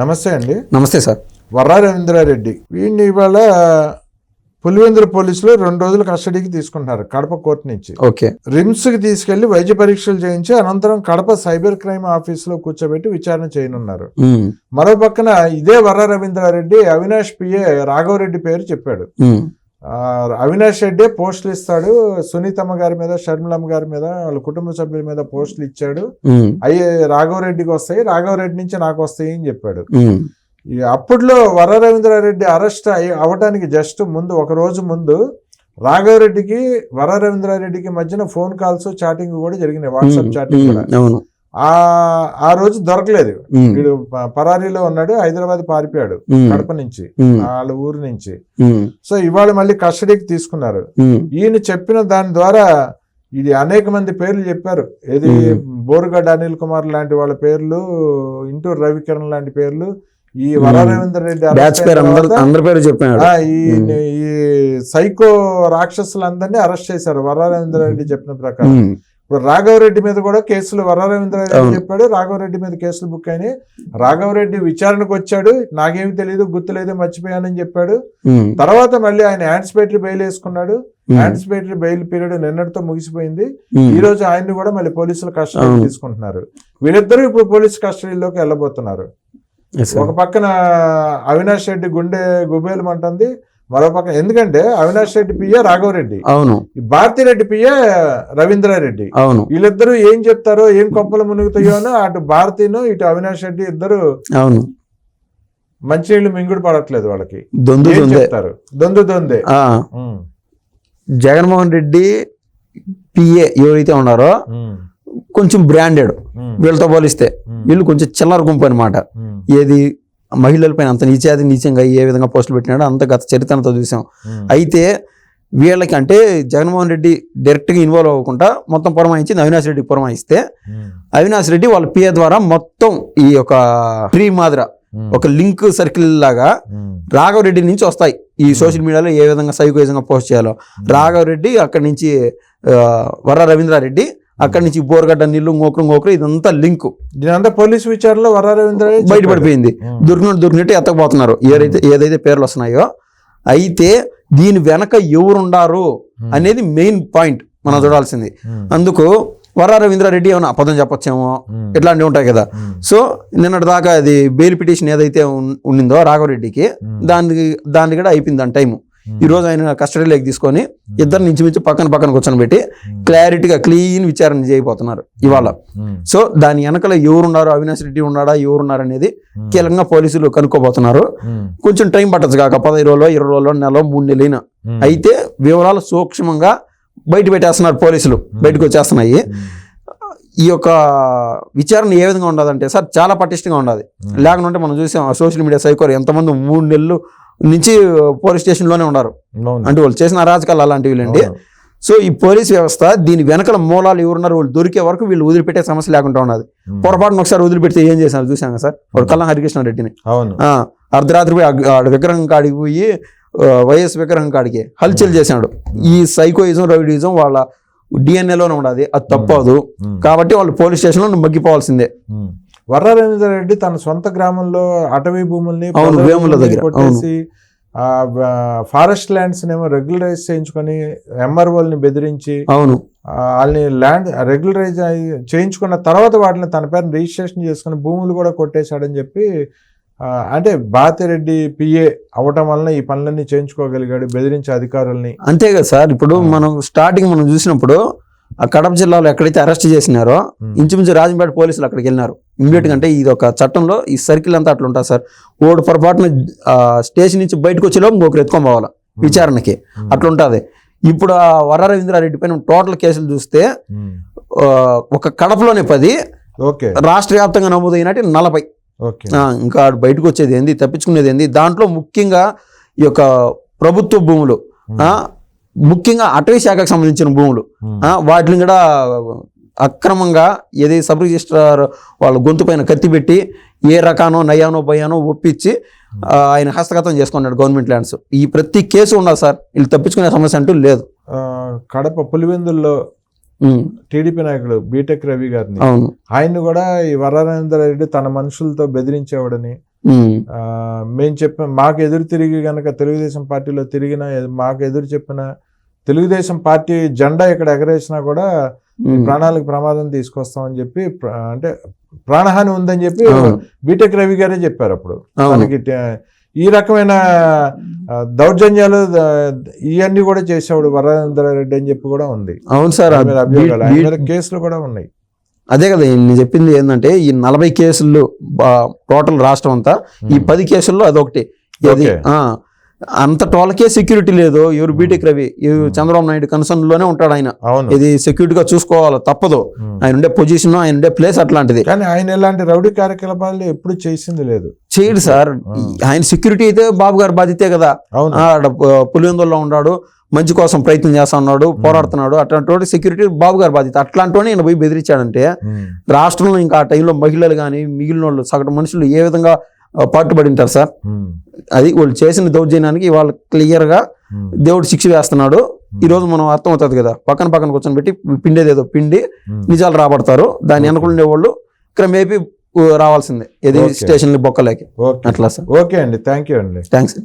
నమస్తే అండి. నమస్తే సార్. వర్రా రవీంద్రారెడ్డి వీడిని ఇవాళ పులివెందుల పోలీసులు 2 రోజులు కస్టడీకి తీసుకుంటున్నారు కడప కోర్టు నుంచి. ఓకే. రిమ్స్కి తీసుకెళ్లి వైద్య పరీక్షలు చేయించి అనంతరం కడప సైబర్ క్రైమ్ ఆఫీసులో కూర్చోబెట్టి విచారణ చేయనున్నారు. మరో పక్కన ఇదే వర్రా రవీంద్రారెడ్డి అవినాష్ పిఏ రాఘవరెడ్డి పేరు చెప్పాడు. అవినాష్ రెడ్డి పోస్టులు ఇస్తాడు, సునీతమ్మ గారి మీద, షర్మిలమ్మ గారి మీద, వాళ్ళ కుటుంబ సభ్యుల మీద పోస్టులు ఇచ్చాడు, అయ్యే రాఘవరెడ్డికి వస్తాయి, రాఘవరెడ్డి నుంచి నాకు వస్తాయి అని చెప్పాడు. అప్పట్లో వర్రా రవీంద్రారెడ్డి అరెస్ట్ అవడానికి జస్ట్ ముందు, ఒక రోజు ముందు రాఘవరెడ్డికి వర్రా రవీంద్రారెడ్డికి మధ్యన ఫోన్ కాల్స్, చాటింగ్ కూడా జరిగినాయి, వాట్సాప్ చాటింగ్ కూడా. ఆ రోజు దొరకలేదు, వీడు పరారీలో ఉన్నాడు, హైదరాబాద్ పారిపోయాడు కడప నుంచి, వాళ్ళ ఊరు నుంచి. సో ఇవాళ మళ్ళీ కస్టడీకి తీసుకున్నారు. ఈయన చెప్పిన దాని ద్వారా ఇది అనేక మంది పేర్లు చెప్పారు. ఏది బోరుగడ్డ అనిల్ కుమార్ లాంటి వాళ్ళ పేర్లు, ఇంటూరు రవికిరణ్ లాంటి పేర్లు, ఈ వర్రా రవీంద్రారెడ్డి ఈ సైకో రాక్షసులందరినీ అరెస్ట్ చేశారు వర్రా రవీంద్రారెడ్డి చెప్పిన ప్రకారం. ఇప్పుడు రాఘవరెడ్డి మీద కూడా కేసులు వర్రా రవీంద్రారెడ్డి చెప్పాడు, రాఘవరెడ్డి మీద కేసులు బుక్ అయినాయి. రాఘవరెడ్డి విచారణకు వచ్చాడు, నాకేమి తెలియదు, గుర్తులేదు, మర్చిపోయానని చెప్పాడు. తర్వాత మళ్ళీ ఆయన యాంటిసిపేటరీ బెయిల్ వేసుకున్నాడు. యాంటిసిపేటరీ బెయిల్ పీరియడ్ నిన్నటితో ముగిసిపోయింది. ఈ రోజు ఆయన్ని కూడా మళ్ళీ పోలీసులు కస్టడీకి తీసుకుంటున్నారు. వీళ్ళిద్దరూ ఇప్పుడు పోలీసు కస్టడీలోకి వెళ్ళబోతున్నారు. ఒక పక్కన అవినాష్ రెడ్డి గుండె గుబేలు అంటుంది, మరో పక్కన ఎందుకంటే అవినాష్ రెడ్డి పియ్య రాఘవరెడ్డి, అవును, భారతిరెడ్డి పియ్య రవీంద్రారెడ్డి, అవును, వీళ్ళిద్దరూ ఏం చెప్తారో, ఏం కొంపలు మునుగుతాయో అని అటు భారతిను ఇటు అవినాష్ రెడ్డి ఇద్దరు, అవును, మంచినీళ్ళు మింగుడు పడట్లేదు వాళ్ళకి, చెప్తారు దొందే. జగన్మోహన్ రెడ్డి పిఏ ఎవరైతే ఉన్నారో కొంచెం బ్రాండెడ్, వీళ్ళతో పోలిస్తే వీళ్ళు కొంచెం చిల్లర గుంపు అనమాట. ఏది మహిళలపైన అంత నీచంగా ఏ విధంగా పోస్టులు పెట్టినాడో అంత గత చరిత్రతో చూసాం. అయితే వీళ్ళకి అంటే జగన్మోహన్ రెడ్డి డైరెక్ట్గా ఇన్వాల్వ్ అవ్వకుండా మొత్తం పురమాయించింది అవినాష్ రెడ్డికి పురమాయిస్తే, అవినాష్ రెడ్డి వాళ్ళ పిఏ ద్వారా మొత్తం ఈ యొక్క ట్రీ మాదిర ఒక లింక్ సర్కిల్ లాగా రాఘవరెడ్డి నుంచి వస్తాయి ఈ సోషల్ మీడియాలో ఏ విధంగా సైకోయిజంగా పోస్ట్ చేయాలో. రాఘవరెడ్డి అక్కడి నుంచి వర్రా రవీంద్రారెడ్డి, అక్కడి నుంచి బోరగడ్డ నీళ్లు గోకులు ఇదంతా లింకు. ఇదంతా పోలీసు విచారణలో వర్రా రవీంద్రారెడ్డి బయటపడిపోయింది. దొరికినట్టు ఎత్తకపోతున్నారు ఏదైతే పేర్లు వస్తున్నాయో. అయితే దీని వెనక ఎవరుండారు అనేది మెయిన్ పాయింట్ మనం చూడాల్సింది. అందుకు వర్రా రవీంద్రారెడ్డి ఏమైనా అబద్ధం చెప్పొచ్చేమో, ఇట్లాంటివి ఉంటాయి కదా. సో నిన్నటి దాకా అది బెయిల్ పిటిషన్ ఏదైతే ఉండిందో రాఘవరెడ్డికి, దాన్ని కూడా అయిపోయింది దాని టైము. ఈ రోజు ఆయన కస్టడీలోకి తీసుకొని ఇద్దరు నుంచి పక్కన కూర్చొని పెట్టి క్లారిటీగా క్లీన్ విచారణ చేయబోతున్నారు ఇవాళ. సో దాని వెనకలో ఎవరున్నారు, అవినాష్ రెడ్డి ఉన్నాడా, ఎవరున్నారు అనేది కీలకంగా పోలీసులు కనుక్కోబోతున్నారు. కొంచెం టైం పట్టచ్చు కాక 15 రోజులు, 20 రోజులు, నెల, 3 నెలలైనా. అయితే వివరాలు సూక్ష్మంగా బయట పెట్టేస్తున్నారు పోలీసులు, బయటకు వచ్చేస్తున్నాయి. ఈ యొక్క విచారణ ఏ విధంగా ఉండదంటే సార్ చాలా పటిష్టంగా ఉండదు. లేకుంటే మనం చూసాం సోషల్ మీడియా సైకోర్ ఎంతమంది 3 నెలలు నుంచి పోలీస్ స్టేషన్లోనే ఉన్నారు. అంటే వాళ్ళు చేసిన అరాజకాలు అలాంటివిలేండి. సో ఈ పోలీస్ వ్యవస్థ దీని వెనకల మూలాలు ఎవరున్నారు వాళ్ళు దొరికే వరకు వీళ్ళు వదిలిపెట్టే సమస్య లేకుండా ఉన్నది. పొరపాటున ఒకసారి వదిలిపెడితే ఏం చేశారు చూసాం సార్, వాడు కల్లా హరికృష్ణారెడ్డిని అర్ధరాత్రి పోయి విగ్రహం కాడికి పోయి వైఎస్ విగ్రహం కాడికి హల్చల్ చేశాడు. ఈ సైకోయిజం, రౌడీయిజం వాళ్ళ డిఎన్ఏలోనే ఉండదు, అది తప్పదు. కాబట్టి వాళ్ళు పోలీస్ స్టేషన్లో మగ్గిపోవాల్సిందే. వర్రా రవీంద్రారెడ్డి తన సొంత గ్రామంలో అటవీ భూముల్ని కొట్టేసి ఫారెస్ట్ ల్యాండ్స్ ఏమో రెగ్యులరైజ్ చేయించుకొని ఎంఆర్ఓల్ని బెదిరించి, అవును, వాళ్ళని ల్యాండ్ రెగ్యులరైజ్ చేయించుకున్న తర్వాత వాటిని తన పేరుని రిజిస్ట్రేషన్ చేసుకుని భూములు కూడా కొట్టేశాడని చెప్పి, అంటే భారతిరెడ్డి పిఏ అవటం వలన ఈ పనులన్నీ చేయించుకోగలిగాడు బెదిరించే అధికారుల్ని. అంతే కదా సార్. ఇప్పుడు మనం స్టార్టింగ్ మనం చూసినప్పుడు ఆ కడప జిల్లాలో ఎక్కడైతే అరెస్ట్ చేసినారో ఇంచుమించు రాజంపేట పోలీసులు అక్కడికి వెళ్ళినారు ఇమ్మీడియట్ గా. అంటే ఇది ఒక చట్టంలో ఈ సర్కిల్ అంతా అట్లా ఉంటుంది సార్. ఓడు పొరపాటున స్టేషన్ నుంచి బయటకు వచ్చేలోపు ఇంకొకరు ఎత్తుకొని పోవాలి విచారణకి, అట్లా ఉంటుంది. ఇప్పుడు ఆ వర్రా రవీంద్రారెడ్డి పైన టోటల్ కేసులు చూస్తే ఒక కడపలోనే 10, రాష్ట్ర వ్యాప్తంగా నమోదైనట్టు 40. ఇంకా బయటకు వచ్చేది ఏంది, తప్పించుకునేది ఏంది. దాంట్లో ముఖ్యంగా ఈ యొక్క ప్రభుత్వ భూములు, ముఖ్యంగా అటవీ శాఖకు సంబంధించిన భూములు, వాటిని కూడా అక్రమంగా ఏది సబ్ రిజిస్ట్రార్ వాళ్ళ గొంతు పైన కత్తి పెట్టి ఏ రకానో నయానో భయానో ఒప్పించి ఆయన హస్తగతం చేసుకున్నాడు గవర్నమెంట్ ల్యాండ్స్. ఈ ప్రతి కేసు ఉన్నది సార్, వీళ్ళు తప్పించుకునే సమస్య అంటూ లేదు. కడప పులివెందుల్లో టీడీపీ నాయకుడు బీటెక్ రవి గారిని, ఆయన్ని కూడా ఈ వర్రా రవీంద్రారెడ్డి తన మనుషులతో బెదిరించేవాడని, మేము చెప్పిన మాకు ఎదురు తిరిగి గనక తెలుగుదేశం పార్టీలో తిరిగిన మాకు ఎదురు చెప్పిన తెలుగుదేశం పార్టీ జెండా ఇక్కడ ఎగరేసినా కూడా ప్రాణాలకు ప్రమాదం తీసుకొస్తామని చెప్పి అంటే ప్రాణహాని ఉందని చెప్పి బీటెక్ రవి గారే చెప్పారు అప్పుడు. మనకి ఈ రకమైన దౌర్జన్యాలు ఇవన్నీ కూడా చేసేవాడు వరదరారెడ్డి అని చెప్పి కూడా ఉంది. అవును సార్, అభియోగాలు కేసులు కూడా ఉన్నాయి. అదే కదా నేను చెప్పింది ఏంటంటే ఈ 40 కేసులు టోటల్ రాష్ట్రం అంతా, ఈ 10 కేసుల్లో అదొకటి. అంత టోల్కే సెక్యూరిటీ లేదు. ఎవరు బీటెక్ రవి చంద్రబాబు నాయుడు కన్సర్న్ లోనే ఉంటాడు ఆయన. ఇది సెక్యూరిటీగా చూసుకోవాలి, తప్పదు. ఆయన ఉండే పొజిషన్, ఆయన ఉండే ప్లేస్ అట్లాంటిది. కానీ ఆయన ఎలాంటి రౌడీ కార్యకలాపాలు ఎప్పుడు చేసింది లేదు, చేయడు సార్. ఆయన సెక్యూరిటీ అయితే బాబు గారు బాధ్యతే కదా. పులివెందుల్లో ఉన్నాడు, మంచి కోసం ప్రయత్నం చేస్తా ఉన్నాడు, పోరాడుతున్నాడు. అట్లాంటి సెక్యూరిటీ బాబు గారు బాధ్యత. అట్లాంటి ఆయన పోయి బెదిరించాడంటే రాష్ట్రంలో ఇంకా ఆ టైంలో మహిళలు కానీ మిగిలిన వాళ్ళు సగటు మనుషులు ఏ విధంగా పాటుపడి ఉంటారు సార్. అది వాళ్ళు చేసిన దౌర్జన్యానికి వాళ్ళు క్లియర్ గా దేవుడు శిక్ష వేస్తున్నాడు. ఈ రోజు మనం అర్థం అవుతుంది కదా, పక్కన కూర్చొని పెట్టి పిండేదేదో పిండి నిజాలు రాబడతారు. దాన్ని వెనకుండే వాళ్ళు క్రమేపీ రావాల్సిందే, ఏది స్టేషన్ బొక్కలేకి. అట్లా సార్. ఓకే అండి, థ్యాంక్ యూ అండి. థ్యాంక్స్.